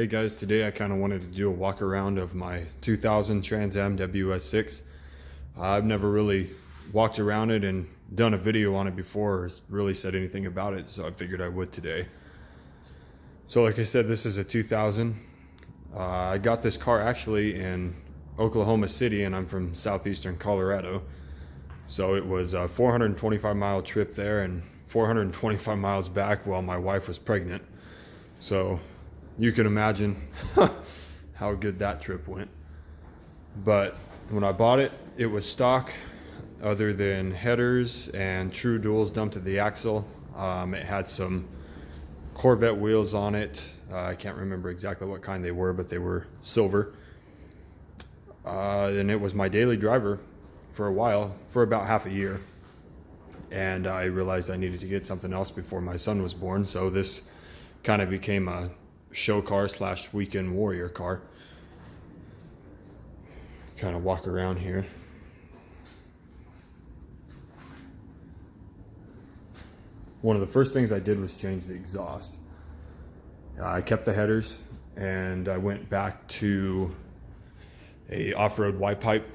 Hey guys, today I kind of wanted to do a walk around of my 2000 Trans Am WS6. I've never really walked around it and done a video on it before or really said anything about it, so I figured I would today. So like I said, this is a 2000. I got this car actually in Oklahoma City, and I'm from southeastern Colorado. So it was a 425 mile trip there and 425 miles back while my wife was pregnant. So you can imagine how good that trip went. But when I bought it, it was stock other than headers and true duals dumped to the axle. It had some Corvette wheels on it. I can't remember exactly what kind they were, but they were silver. And it was my daily driver for a while, for about half a year. And I realized I needed to get something else before my son was born, so this kind of became a show car / weekend warrior car. Kind of walk around here. One of the first things I did was change the exhaust. I kept the headers and I went back to a off-road Y pipe.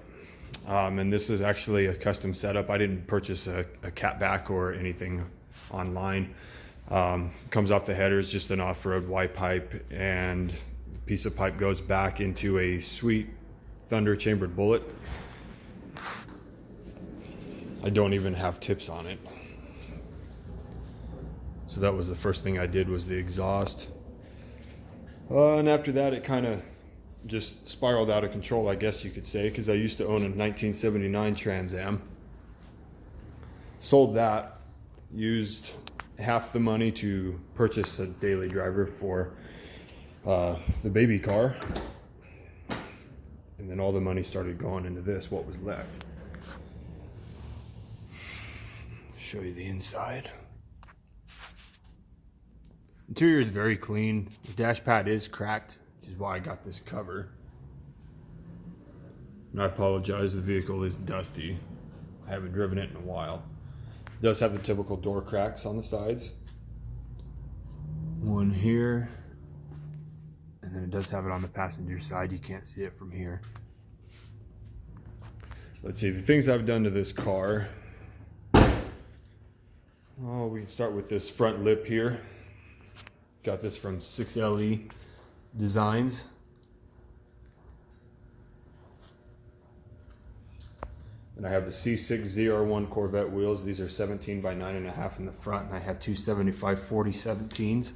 And this is actually a custom setup. I didn't purchase a catback or anything online. Comes off the headers, just an off-road Y pipe, and the piece of pipe goes back into a sweet thunder chambered bullet. I don't even have tips on it. So that was the first thing I did, was the exhaust. And after that, it kind of just spiraled out of control, I guess you could say, because I used to own a 1979 Trans Am. Sold that, used half the money to purchase a daily driver for the baby car, and then all the money started going into this, what was left. Show you the inside. Interior is very clean. The dash pad is cracked, which is why I got this cover. And I apologize, the vehicle is dusty. I haven't driven it in a while. It does have the typical door cracks on the sides. One here. And then it does have it on the passenger side. You can't see it from here. Let's see, the things I've done to this car. Oh, we can start with this front lip here. Got this from 6LE Designs. And I have the C6ZR1 Corvette wheels. These are 17 by 9.5 in the front, and I have two 75/40 17s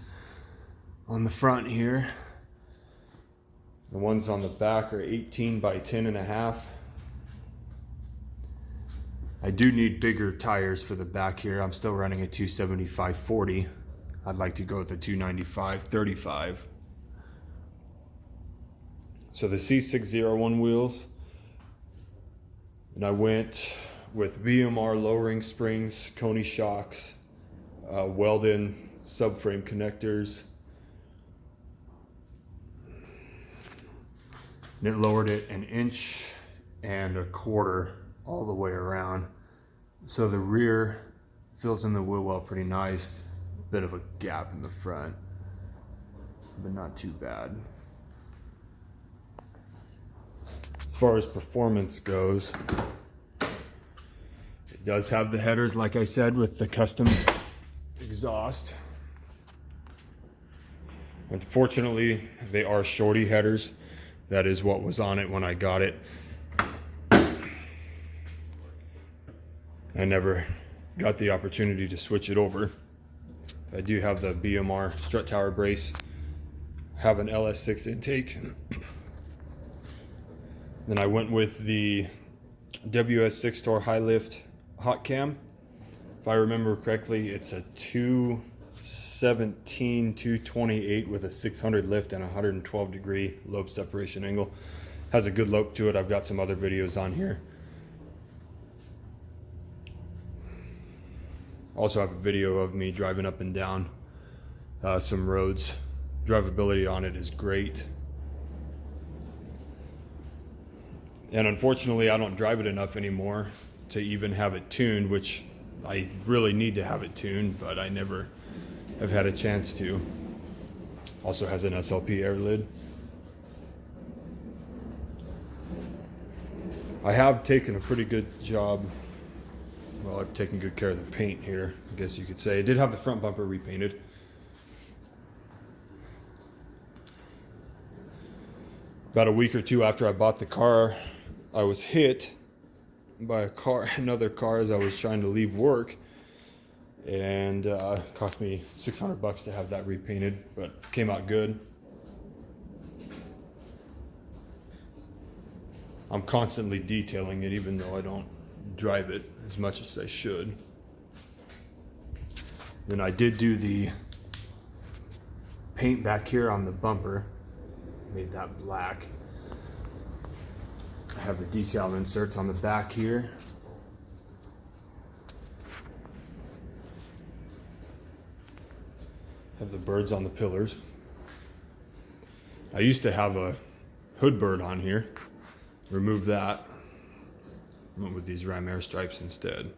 on the front here. The ones on the back are 18 by 10.5. I do need bigger tires for the back here. I'm still running a 275/40. I'd like to go with the 295/35. So the C601 wheels, and I went with BMR lowering springs, Coney shocks, welded subframe connectors, and it lowered it 1.25 inches all the way around. So the rear fills in the wheel well pretty nice. Bit of a gap in the front, but not too bad. As far as performance goes, it does have the headers, like I said, with the custom exhaust. Unfortunately, they are shorty headers. That is what was on it when I got it. I never got the opportunity to switch it over. I do have the BMR strut tower brace, have an LS6 intake. Then I went with the WS6 Tour High Lift Hot Cam. If I remember correctly, it's a 217, 228 with a 600 lift and 112 degree lobe separation angle. Has a good lope to it. I've got some other videos on here. Also have a video of me driving up and down some roads. Drivability on it is great. And unfortunately, I don't drive it enough anymore to even have it tuned, which I really need to have it tuned, but I never have had a chance to. Also has an SLP air lid. I have taken a pretty good job. Well, I've taken good care of the paint here, I guess you could say. I did have the front bumper repainted. About a week or two after I bought the car, I was hit by another car as I was trying to leave work, and it cost me $600 to have that repainted, but came out good. I'm constantly detailing it, even though I don't drive it as much as I should. Then I did do the paint back here on the bumper, made that black. I have the decal inserts on the back here. Have the birds on the pillars. I used to have a hood bird on here. Removed that. Went with these ram air stripes instead.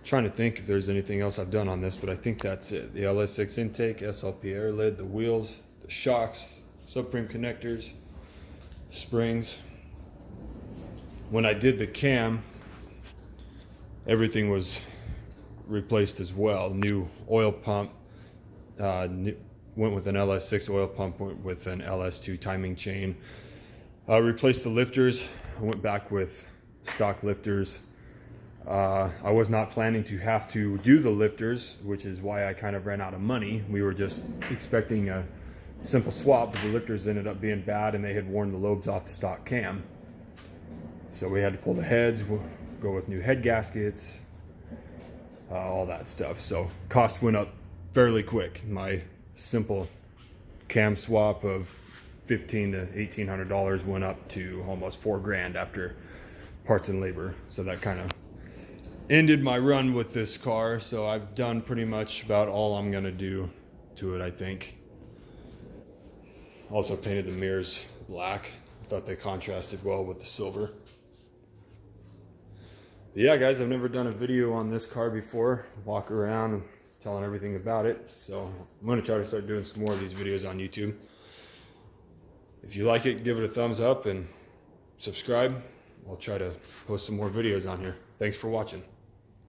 Trying to think if there's anything else I've done on this, but I think that's it. The LS6 intake, SLP air lid, the wheels, the shocks, subframe connectors, springs. When I did the cam, everything was replaced as well. New oil pump, went with an LS6 oil pump, went with an LS2 timing chain. Replaced the lifters, I went back with stock lifters. I was not planning to have to do the lifters, which is why I kind of ran out of money. We were just expecting a simple swap, but the lifters ended up being bad and they had worn the lobes off the stock cam. So we had to pull the heads, go with new head gaskets, all that stuff. So cost went up fairly quick. My simple cam swap of $1,500 to $1,800 went up to almost $4,000 after parts and labor. So that kind of ended my run with this car. So I've done pretty much about all I'm gonna do to it, I think. Also painted the mirrors black. I thought they contrasted well with the silver. But yeah, guys, I've never done a video on this car before. Walk around and telling everything about it. So I'm gonna try to start doing some more of these videos on YouTube. If you like it, give it a thumbs up and subscribe. I'll try to post some more videos on here. Thanks for watching.